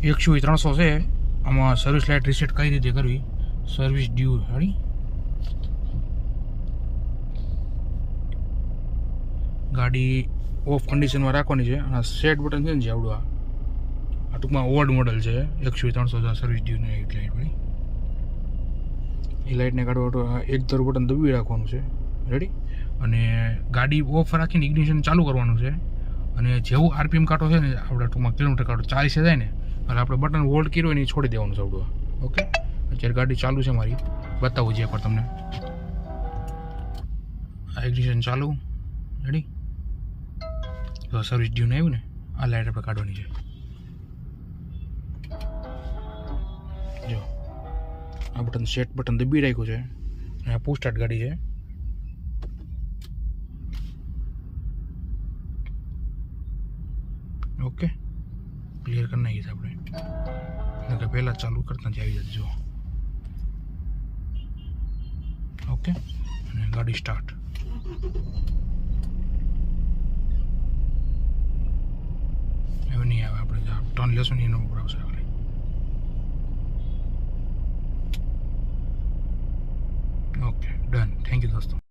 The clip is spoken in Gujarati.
XUV 300 છે. આમાં સર્વિસ લાઇટ રીસેટ કઈ રીતે કરવી, સર્વિસ ડ્યુ હળી ગાડી ઓફ કન્ડિશનમાં રાખવાની છે. અને સેટ બટન છે ને જે આવડું આ ટૂંકમાં ઓલ્ડ મોડલ છે. XUV 300 સર્વિસ ડ્યુની લાઇટ પડી. એ લાઇટને કાઢવા એક ધારું બટન દબી રાખવાનું છે. રેડી. અને ગાડી ઓફ રાખીને ઇગ્નિશન ચાલુ કરવાનું છે. અને જેવું RPM કાંટો છે ને આપણે ટૂંકમાં કિલોમીટર કાંટો 40 જાય ને એટલે આપણે બટન હોલ્ડ કર્યું હોય ને છોડી દેવાનું છે આવડું. ઓકે, અત્યારે ગાડી ચાલુ છે મારી, બતાવું છે એકવાર તમને. આ ઇગ્નિશન ચાલુ. રેડી. તો સર્વિસ ડ્યુ ને આવ્યું ને, આ લાઇટ આપણે કાઢવાની છે. જો આ બટન સેટ બટન દબી રાખ્યું છે. અને આ પુશ સ્ટાર્ટ ગાડી છે. ઓકે, ક્લિયર કરી નાખીશ આપણે, કે પહેલાં ચાલુ કરતા જ આવી જશે. જો ઓકે, અને ગાડી સ્ટાર્ટ. હવે નહીં આવે, આપણે ટર્ન લેશું નહીં એનો ઉપર આવશે આગળ. Okay, done. થેન્ક યુ દોસ્તો.